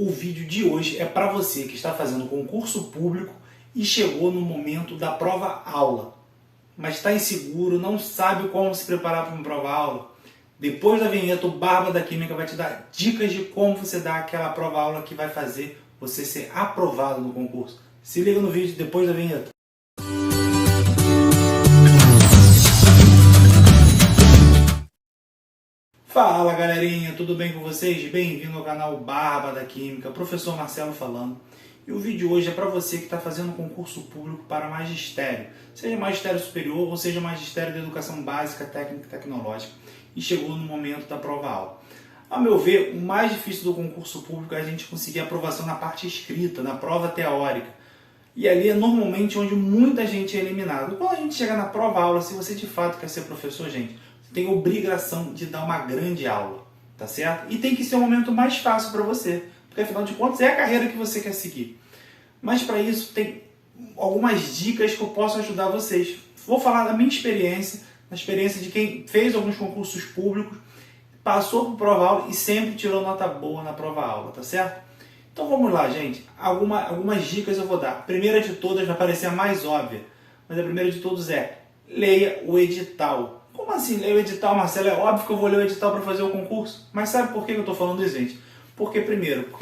O vídeo de hoje é para você que está fazendo concurso público e chegou no momento da prova-aula, mas está inseguro, não sabe como se preparar para uma prova-aula. Depois da vinheta, o Barba da Química vai te dar dicas de como você dá aquela prova-aula que vai fazer você ser aprovado no concurso. Se liga no vídeo depois da vinheta. Fala galerinha, tudo bem com vocês? Bem-vindo ao canal Barba da Química, professor Marcelo falando. E o vídeo de hoje é para você que está fazendo concurso público para magistério, seja magistério superior ou seja magistério de educação básica, técnica e tecnológica, e chegou no momento da prova-aula. A meu ver, o mais difícil do concurso público é a gente conseguir aprovação na parte escrita, na prova teórica. E ali é normalmente onde muita gente é eliminada. Quando a gente chega na prova-aula, se você de fato quer ser professor, gente, tem obrigação de dar uma grande aula, tá certo? E tem que ser o momento mais fácil para você, porque afinal de contas é a carreira que você quer seguir. Mas para isso tem algumas dicas que eu posso ajudar vocês. Vou falar da minha experiência, da experiência de quem fez alguns concursos públicos, passou por prova-aula e sempre tirou nota boa na prova-aula, tá certo? Então vamos lá, gente. Algumas dicas eu vou dar. A primeira de todas vai parecer a mais óbvia, mas a primeira de todas é: leia o edital. Como assim ler o edital, Marcelo? É óbvio que eu vou ler o edital para fazer o concurso. Mas sabe por que eu estou falando isso, gente? Porque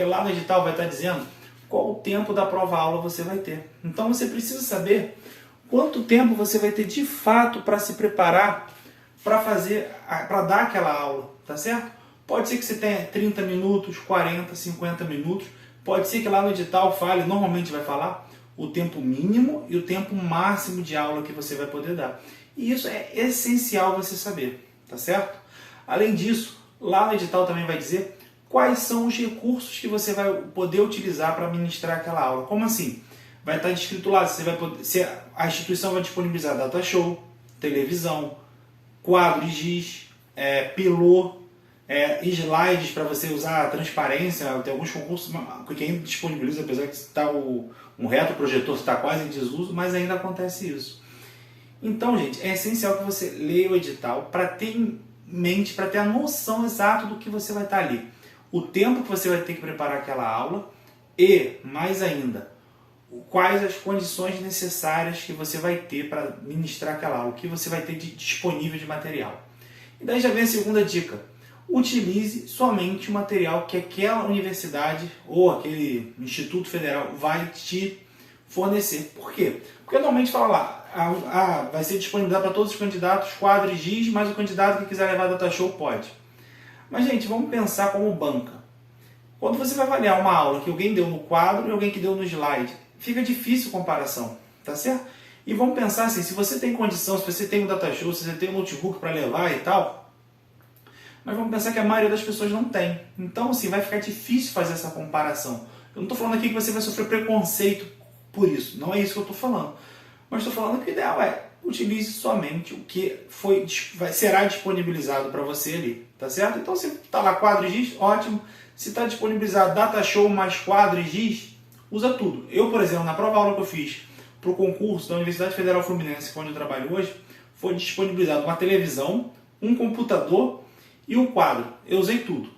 lá no edital vai estar dizendo qual o tempo da prova-aula você vai ter. Então você precisa saber quanto tempo você vai ter de fato para se preparar para dar aquela aula, tá certo? Pode ser que você tenha 30 minutos, 40, 50 minutos. Pode ser que lá no edital fale, normalmente vai falar, o tempo mínimo e o tempo máximo de aula que você vai poder dar. E isso é essencial você saber, tá certo? Além disso, lá no edital também vai dizer quais são os recursos que você vai poder utilizar para ministrar aquela aula. Como assim? Vai estar descrito lá, a instituição vai disponibilizar data show, televisão, quadro de giz, pilô, slides para você usar a transparência. Tem alguns concursos que ainda disponibiliza, apesar que um retroprojetor está quase em desuso, mas ainda acontece isso. Então, gente, é essencial que você leia o edital para ter em mente, para ter a noção exata do que você vai estar ali. O tempo que você vai ter que preparar aquela aula e, mais ainda, quais as condições necessárias que você vai ter para ministrar aquela aula, o que você vai ter disponível de material. E daí já vem a segunda dica: utilize somente o material que aquela universidade ou aquele instituto federal vai te fornecer. Por quê? Porque normalmente fala lá, vai ser disponibilizado para todos os candidatos quadro e giz, mas o candidato que quiser levar data show pode. Mas, gente, vamos pensar como banca. Quando você vai avaliar uma aula que alguém deu no quadro e alguém que deu no slide, fica difícil a comparação, tá certo? E vamos pensar assim, se você tem condição, se você tem um data show, se você tem um notebook para levar e tal, mas vamos pensar que a maioria das pessoas não tem. Então, assim, vai ficar difícil fazer essa comparação. Eu não estou falando aqui que você vai sofrer preconceito por isso, não é isso que eu estou falando. Mas estou falando que o ideal é utilize somente o que será disponibilizado para você ali, tá certo? Então, se está lá quadro e giz, ótimo. Se está disponibilizado data show mais quadro e giz, usa tudo. Eu, por exemplo, na prova-aula que eu fiz para o concurso da Universidade Federal Fluminense, onde eu trabalho hoje, foi disponibilizado uma televisão, um computador e um quadro. Eu usei tudo.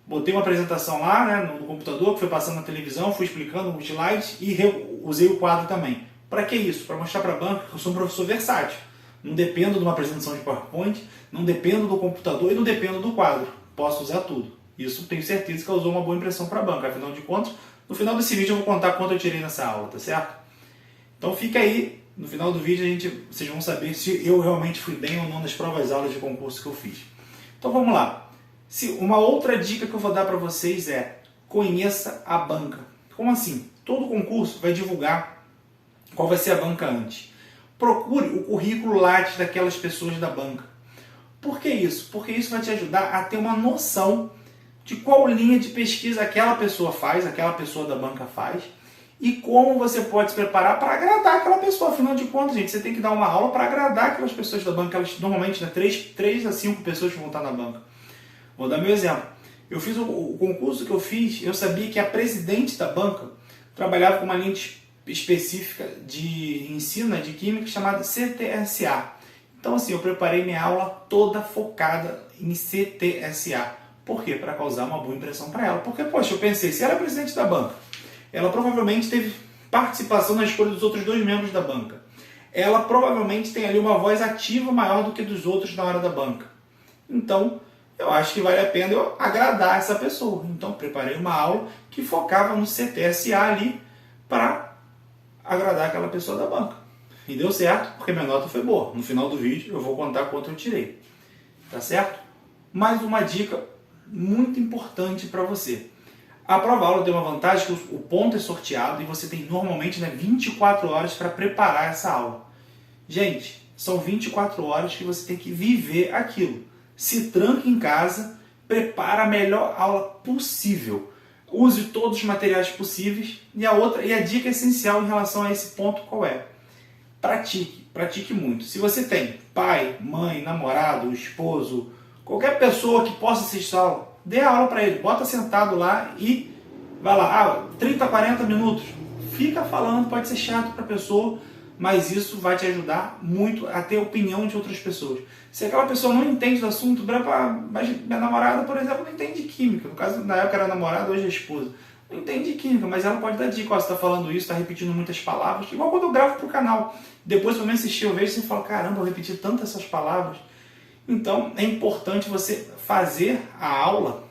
Botei uma apresentação lá, né, no computador, que foi passando na televisão, fui explicando os slides e usei o quadro também. Para que isso? Para mostrar para a banca que eu sou um professor versátil. Não dependo de uma apresentação de PowerPoint, não dependo do computador e não dependo do quadro. Posso usar tudo. Isso tenho certeza que causou uma boa impressão para a banca. Afinal de contas, no final desse vídeo eu vou contar quanto eu tirei nessa aula, tá certo? Então fica aí, no final do vídeo vocês vão saber se eu realmente fui bem ou não nas provas-aulas de concurso que eu fiz. Então vamos lá. Uma outra dica que eu vou dar para vocês é: conheça a banca. Como assim? Todo concurso vai divulgar qual vai ser a banca antes. Procure o currículo Lattes daquelas pessoas da banca. Por que isso? Porque isso vai te ajudar a ter uma noção de qual linha de pesquisa aquela pessoa faz, aquela pessoa da banca faz, e como você pode se preparar para agradar aquela pessoa. Afinal de contas, gente, você tem que dar uma aula para agradar aquelas pessoas da banca. Elas normalmente, 3 a 5 pessoas que vão estar na banca. Vou dar meu exemplo. Eu fiz o concurso que eu fiz, eu sabia que a presidente da banca trabalhava com uma linha específica de ensino de química chamada CTSA. Então, assim, eu preparei minha aula toda focada em CTSA. Por quê? Para causar uma boa impressão para ela. Porque, poxa, eu pensei, se ela é presidente da banca, ela provavelmente teve participação na escolha dos outros 2 membros da banca. Ela provavelmente tem ali uma voz ativa maior do que dos outros na hora da banca. Então, eu acho que vale a pena eu agradar essa pessoa. Então, preparei uma aula que focava no CTSA ali para agradar aquela pessoa da banca. E deu certo, porque minha nota foi boa. No final do vídeo eu vou contar quanto eu tirei. Tá certo? Mais uma dica muito importante para você. A prova-aula tem uma vantagem que o ponto é sorteado e você tem normalmente 24 horas para preparar essa aula. Gente, são 24 horas que você tem que viver aquilo. Se tranca em casa, prepara a melhor aula possível. Use todos os materiais possíveis. E a dica essencial em relação a esse ponto qual é? Pratique muito. Se você tem pai, mãe, namorado, esposo, qualquer pessoa que possa assistir a aula, dê a aula para ele, bota sentado lá e vai lá, 30, 40 minutos. Fica falando, pode ser chato para a pessoa, mas isso vai te ajudar muito a ter opinião de outras pessoas. Se aquela pessoa não entende do assunto, mas minha namorada, por exemplo, não entende de química. No caso, na época era namorada, hoje é esposa. Não entende de química, mas ela pode dar dica. Ó, você está falando isso, está repetindo muitas palavras. Igual quando eu gravo para o canal. Depois, quando eu assistir, eu vejo e você fala, caramba, eu repeti tanto essas palavras. Então, é importante você fazer a aula,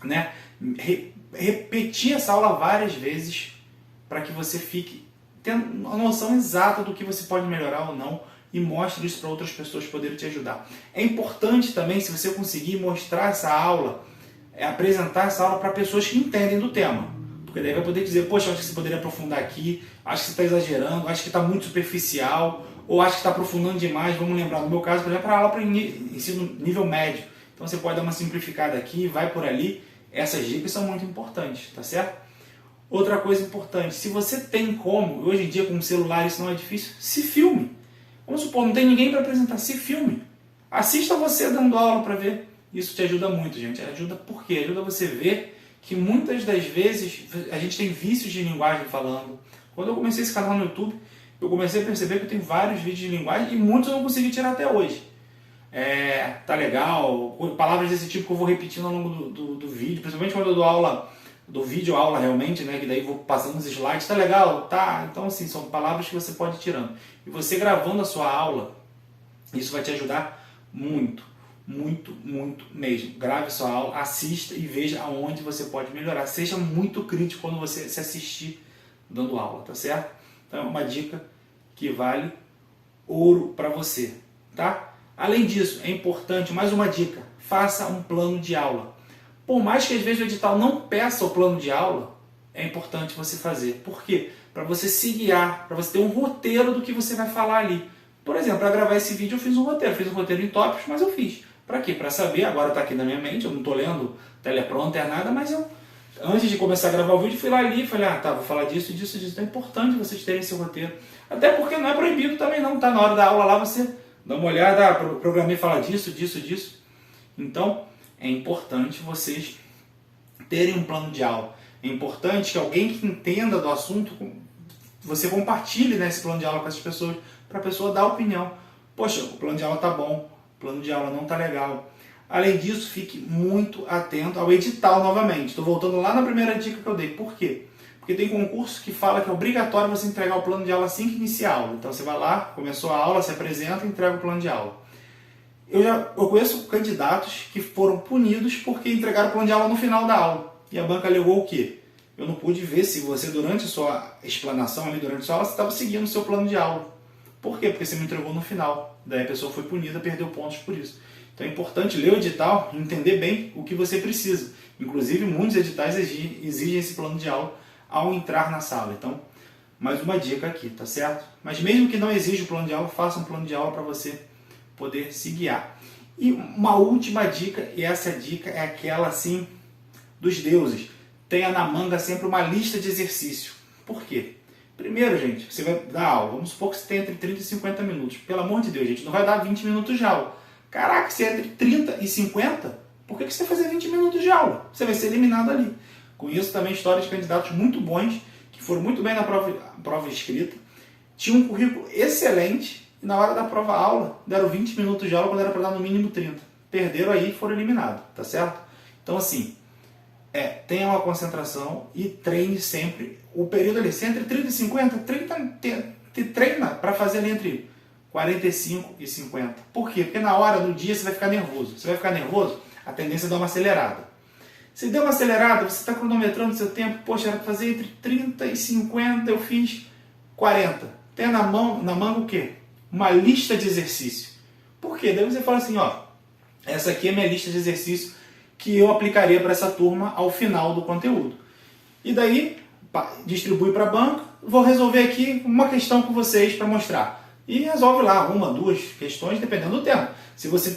né? Repetir essa aula várias vezes para que você fique tendo a noção exata do que você pode melhorar ou não e mostre isso para outras pessoas poderem te ajudar. É importante também, se você conseguir mostrar essa aula, apresentar essa aula para pessoas que entendem do tema. Porque daí vai poder dizer, poxa, acho que você poderia aprofundar aqui, acho que você está exagerando, acho que está muito superficial, ou acho que está aprofundando demais. Vamos lembrar, no meu caso, por exemplo, a aula para ensino nível médio. Então você pode dar uma simplificada aqui, vai por ali. Essas dicas são muito importantes, tá certo? Outra coisa importante, se você tem como, hoje em dia com o celular isso não é difícil, se filme. Vamos supor, não tem ninguém para apresentar, se filme. Assista você dando aula para ver. Isso te ajuda muito, gente. Ajuda por quê? Ajuda você a ver que muitas das vezes a gente tem vícios de linguagem falando. Quando eu comecei esse canal no YouTube, eu comecei a perceber que eu tenho vários vídeos de linguagem e muitos eu não consegui tirar até hoje. Tá legal, palavras desse tipo que eu vou repetindo ao longo do vídeo, principalmente quando eu dou aula, do vídeo aula realmente, né, que daí vou passando os slides, tá legal? Tá, então assim, são palavras que você pode ir tirando. E você gravando a sua aula, isso vai te ajudar muito, muito, muito mesmo. Grave sua aula, assista e veja aonde você pode melhorar. Seja muito crítico quando você se assistir dando aula, tá certo? Então é uma dica que vale ouro para você, tá? Além disso, é importante, mais uma dica, faça um plano de aula. Por mais que às vezes o edital não peça o plano de aula, é importante você fazer. Por quê? Para você se guiar, para você ter um roteiro do que você vai falar ali. Por exemplo, para gravar esse vídeo eu fiz um roteiro em tópicos, mas eu fiz. Para quê? Para saber, agora está aqui na minha mente, eu não estou lendo teleprompter, nada, mas eu, antes de começar a gravar o vídeo, fui lá ali e falei, vou falar disso, disso, disso. Então é importante vocês terem esse roteiro. Até porque não é proibido também não, tá? Na hora da aula lá você dá uma olhada, o programei fala disso, disso, disso. Então, é importante vocês terem um plano de aula. É importante que alguém que entenda do assunto, você compartilhe esse plano de aula com essas pessoas, para a pessoa dar opinião. Poxa, o plano de aula tá bom, o plano de aula não tá legal. Além disso, fique muito atento ao edital novamente. Estou voltando lá na primeira dica que eu dei. Por quê? Porque tem concurso que fala que é obrigatório você entregar o plano de aula assim que inicia a aula. Então você vai lá, começou a aula, se apresenta e entrega o plano de aula. Eu conheço candidatos que foram punidos porque entregaram o plano de aula no final da aula. E a banca alegou o quê? Eu não pude ver se você, durante a sua explanação, durante a sua aula, você estava seguindo o seu plano de aula. Por quê? Porque você me entregou no final. Daí a pessoa foi punida, perdeu pontos por isso. Então é importante ler o edital e entender bem o que você precisa. Inclusive, muitos editais exigem esse plano de aula ao entrar na sala. Então, mais uma dica aqui, tá certo? Mas mesmo que não exija o plano de aula, faça um plano de aula para você poder se guiar. E uma última dica, e essa dica é aquela assim dos deuses. Tenha na manga sempre uma lista de exercício. Por quê? Primeiro, gente, você vai dar aula. Vamos supor que você tem entre 30 e 50 minutos. Pelo amor de Deus, gente, não vai dar 20 minutos de aula. Caraca, se é entre 30 e 50, por que você vai fazer 20 minutos de aula? Você vai ser eliminado ali. Conheço também histórias de candidatos muito bons, que foram muito bem na prova escrita, tinham um currículo excelente, e na hora da prova-aula, deram 20 minutos de aula quando era para dar no mínimo 30. Perderam aí e foram eliminados, tá certo? Então assim, tenha uma concentração e treine sempre. O período ali, se entre 30 e 50, treina para fazer ali entre 45 e 50. Por quê? Porque na hora do dia você vai ficar nervoso. Você vai ficar nervoso, a tendência é dar uma acelerada. Se deu uma acelerada, você está cronometrando seu tempo, poxa, era para fazer entre 30 e 50, eu fiz 40. Tem na manga o quê? Uma lista de exercício. Por quê? Daí você fala assim, ó, essa aqui é minha lista de exercício que eu aplicaria para essa turma ao final do conteúdo. E daí, distribui para a banca, vou resolver aqui uma questão com vocês para mostrar. E resolve lá, uma, duas questões, dependendo do tempo. Se você,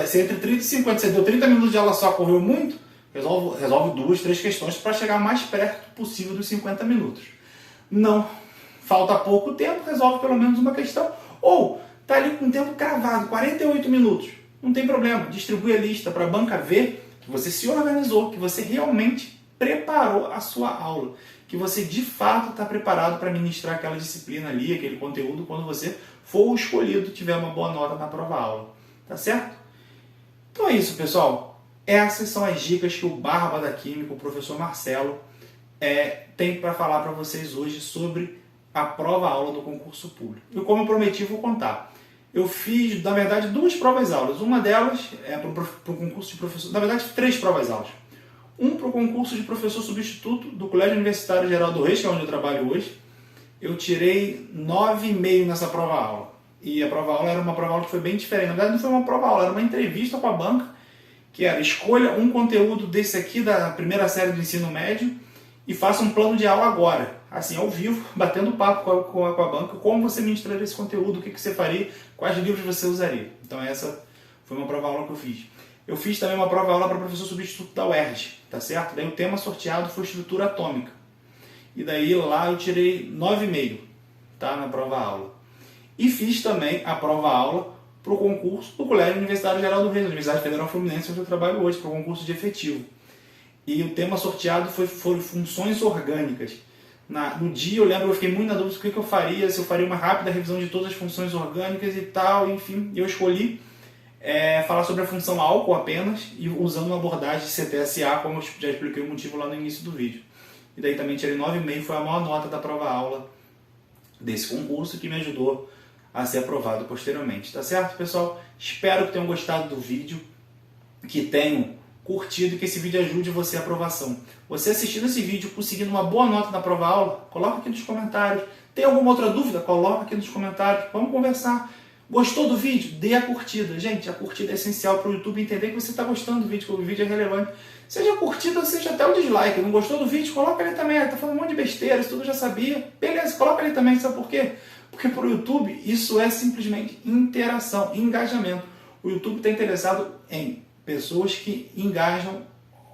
se entre 30 e 50, você deu 30 minutos de aula só, correu muito, resolve duas, três questões para chegar mais perto possível dos 50 minutos. Não, falta pouco tempo, resolve pelo menos uma questão. Ou, está ali com o tempo cravado, 48 minutos. Não tem problema, distribui a lista para a banca ver que você se organizou, que você realmente preparou a sua aula, que você de fato está preparado para ministrar aquela disciplina ali, aquele conteúdo, quando você for o escolhido, tiver uma boa nota na prova-aula. Tá certo? Então é isso, pessoal. Essas são as dicas que o Barba da Química, o professor Marcelo, tem para falar para vocês hoje sobre a prova-aula do concurso público. E como eu prometi, vou contar. Eu fiz, na verdade, duas provas-aulas. Uma delas é para o concurso de professor... Na verdade, três provas-aulas. Um para o concurso de professor substituto do Colégio Universitário Geraldo Reis, que é onde eu trabalho hoje. Eu tirei 9,5 nessa prova-aula. E a prova-aula era uma prova-aula que foi bem diferente. Na verdade, não foi uma prova-aula, era uma entrevista com a banca, que era: escolha um conteúdo desse aqui da primeira série do ensino médio e faça um plano de aula agora. Assim, ao vivo, batendo papo com a banca, como você ministraria esse conteúdo, o que você faria, quais livros você usaria. Então essa foi uma prova-aula que eu fiz. Eu fiz também uma prova-aula para professor substituto da UERJ, tá certo? Daí o tema sorteado foi estrutura atômica. E daí lá eu tirei 9,5, tá? Na prova-aula. E fiz também a prova-aula para o concurso do Colégio Universitário Geraldo Reis, Universidade Federal Fluminense, onde eu trabalho hoje, para o concurso de efetivo. E o tema sorteado foi funções orgânicas. No dia eu lembro que eu fiquei muito na dúvida do que eu faria, se eu faria uma rápida revisão de todas as funções orgânicas e tal, enfim. Eu escolhi falar sobre a função álcool apenas, e usando uma abordagem de CTSA, como eu já expliquei o motivo lá no início do vídeo. E daí também tirei 9,5, foi a maior nota da prova-aula desse concurso, que me ajudou a ser aprovado posteriormente. Tá certo, pessoal? Espero que tenham gostado do vídeo, que tenham curtido e que esse vídeo ajude você à aprovação. Você assistindo esse vídeo, conseguindo uma boa nota na prova-aula, coloca aqui nos comentários. Tem alguma outra dúvida? Coloca aqui nos comentários. Vamos conversar. Gostou do vídeo? Dê a curtida. Gente, a curtida é essencial para o YouTube entender que você está gostando do vídeo, que o vídeo é relevante. Seja a curtida, seja até o dislike. Não gostou do vídeo? Coloca ali também. Está falando um monte de besteira, isso tudo eu já sabia. Beleza, coloca ali também. Sabe por quê? Porque para o YouTube isso é simplesmente interação, engajamento. O YouTube está interessado em pessoas que engajam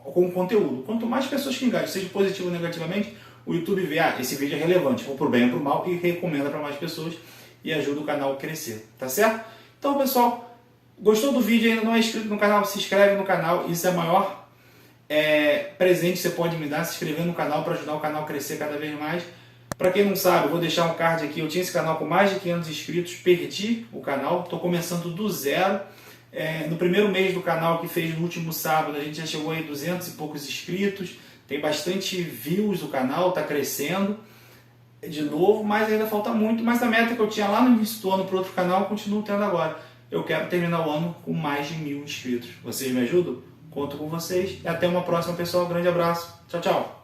com o conteúdo. Quanto mais pessoas que engajam, seja positivo ou negativamente, o YouTube vê, esse vídeo é relevante, ou para o bem ou para o mal, e recomenda para mais pessoas e ajuda o canal a crescer, tá certo? Então, pessoal, gostou do vídeo e ainda não é inscrito no canal, se inscreve no canal. Isso é o maior presente que você pode me dar, se inscrever no canal para ajudar o canal a crescer cada vez mais. Para quem não sabe, eu vou deixar um card aqui. Eu tinha esse canal com mais de 500 inscritos, perdi o canal, estou começando do zero. No primeiro mês do canal, que fez no último sábado, a gente já chegou a 200 e poucos inscritos. Tem bastante views do canal, está crescendo de novo, mas ainda falta muito. Mas a meta que eu tinha lá no início do ano para outro canal, eu continuo tendo agora. Eu quero terminar o ano com mais de 1000 inscritos. Vocês me ajudam? Conto com vocês. E até uma próxima, pessoal. Grande abraço. Tchau, tchau.